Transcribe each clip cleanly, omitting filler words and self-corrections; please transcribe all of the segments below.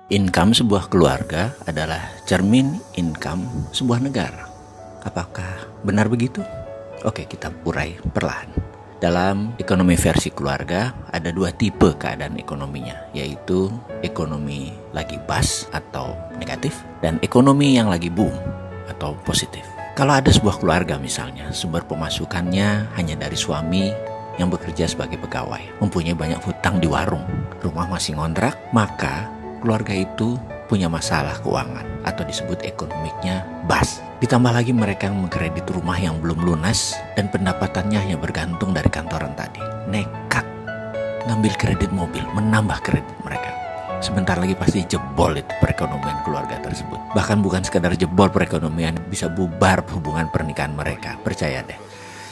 Income sebuah keluarga adalah cermin income sebuah negara. Apakah benar begitu? Oke, kita urai perlahan. Dalam ekonomi versi keluarga ada dua tipe keadaan ekonominya, yaitu ekonomi lagi bust atau negatif dan ekonomi yang lagi boom atau positif. Kalau ada sebuah keluarga misalnya, sumber pemasukannya hanya dari suami yang bekerja sebagai pegawai, mempunyai banyak hutang di warung, rumah masih ngontrak, maka keluarga itu punya masalah keuangan atau disebut ekonomiknya bust. Ditambah lagi mereka yang mengkredit rumah yang belum lunas dan pendapatannya hanya bergantung dari kantoran tadi. Nekat ngambil kredit mobil, menambah kredit mereka. Sebentar lagi pasti jebol itu perekonomian keluarga tersebut. Bahkan bukan sekadar jebol perekonomian, bisa bubar hubungan pernikahan mereka. Percaya deh.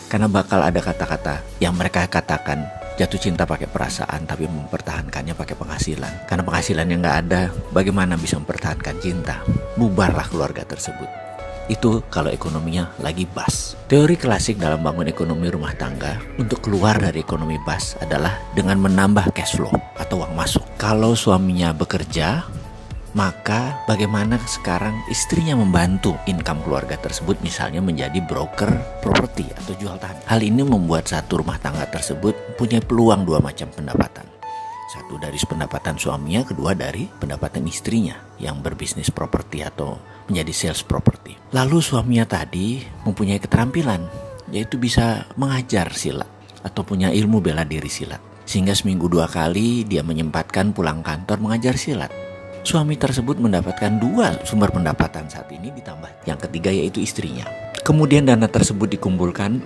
Karena bakal ada kata-kata yang mereka katakan jatuh cinta pakai perasaan tapi mempertahankannya pakai penghasilan. Karena penghasilannya nggak ada, bagaimana bisa mempertahankan cinta? Bubarlah keluarga tersebut. Itu kalau ekonominya lagi bust. Teori klasik dalam bangun ekonomi rumah tangga untuk keluar dari ekonomi bust adalah dengan menambah cash flow atau uang masuk. Kalau suaminya bekerja, maka bagaimana sekarang istrinya membantu income keluarga tersebut, misalnya menjadi broker properti atau jual tanah. Hal ini membuat satu rumah tangga tersebut punya peluang dua macam pendapatan. Satu dari pendapatan suaminya, kedua dari pendapatan istrinya yang berbisnis properti atau menjadi sales properti. Lalu suaminya tadi mempunyai keterampilan, yaitu bisa mengajar silat atau punya ilmu bela diri silat. Sehingga seminggu 2 kali dia menyempatkan pulang kantor mengajar silat. Suami tersebut mendapatkan 2 sumber pendapatan saat ini, ditambah yang ketiga yaitu istrinya. Kemudian dana tersebut dikumpulkan,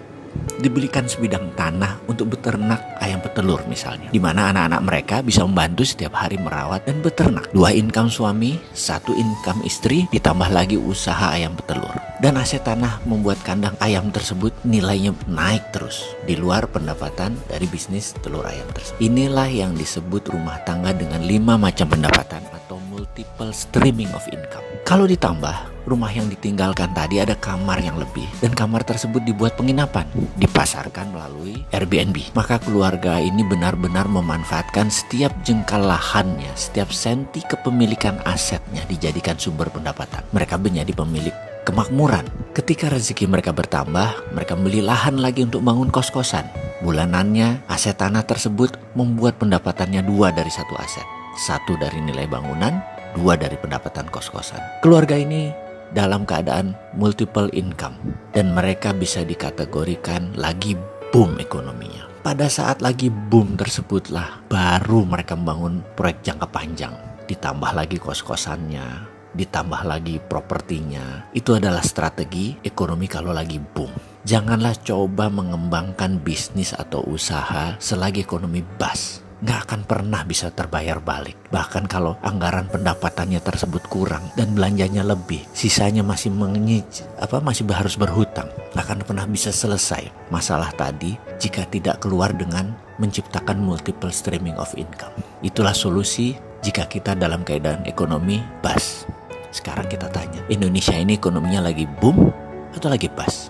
dibelikan sebidang tanah untuk beternak ayam petelur misalnya, di mana anak-anak mereka bisa membantu setiap hari merawat dan beternak. 2 income suami, 1 income istri, ditambah lagi usaha ayam petelur. Dan aset tanah membuat kandang ayam tersebut nilainya naik terus, di luar pendapatan dari bisnis telur ayam tersebut. Inilah yang disebut rumah tangga dengan 5 macam pendapatan atau multiple streaming of income. Kalau ditambah rumah yang ditinggalkan tadi ada kamar yang lebih, dan kamar tersebut dibuat penginapan, dipasarkan melalui Airbnb, maka keluarga ini benar-benar memanfaatkan setiap jengkal lahannya, setiap senti kepemilikan asetnya dijadikan sumber pendapatan. Mereka menjadi pemilik kemakmuran. Ketika rezeki mereka bertambah, mereka beli lahan lagi untuk bangun kos-kosan. Bulanannya aset tanah tersebut membuat pendapatannya 2 dari 1 aset. 1 dari nilai bangunan, 2 dari pendapatan kos-kosan. Keluarga ini dalam keadaan multiple income dan mereka bisa dikategorikan lagi boom ekonominya. Pada saat lagi boom tersebutlah baru mereka membangun proyek jangka panjang, ditambah lagi kos-kosannya, ditambah lagi propertinya. Itu adalah strategi ekonomi kalau lagi boom. Janganlah coba mengembangkan bisnis atau usaha selagi ekonomi bust. Nggak akan pernah bisa terbayar balik. Bahkan kalau anggaran pendapatannya tersebut kurang dan belanjanya lebih, sisanya masih masih harus berhutang, nggak akan pernah bisa selesai masalah tadi jika tidak keluar dengan menciptakan multiple streaming of income. Itulah solusi jika kita dalam keadaan ekonomi bust. Sekarang kita tanya, Indonesia ini ekonominya lagi boom atau lagi bust?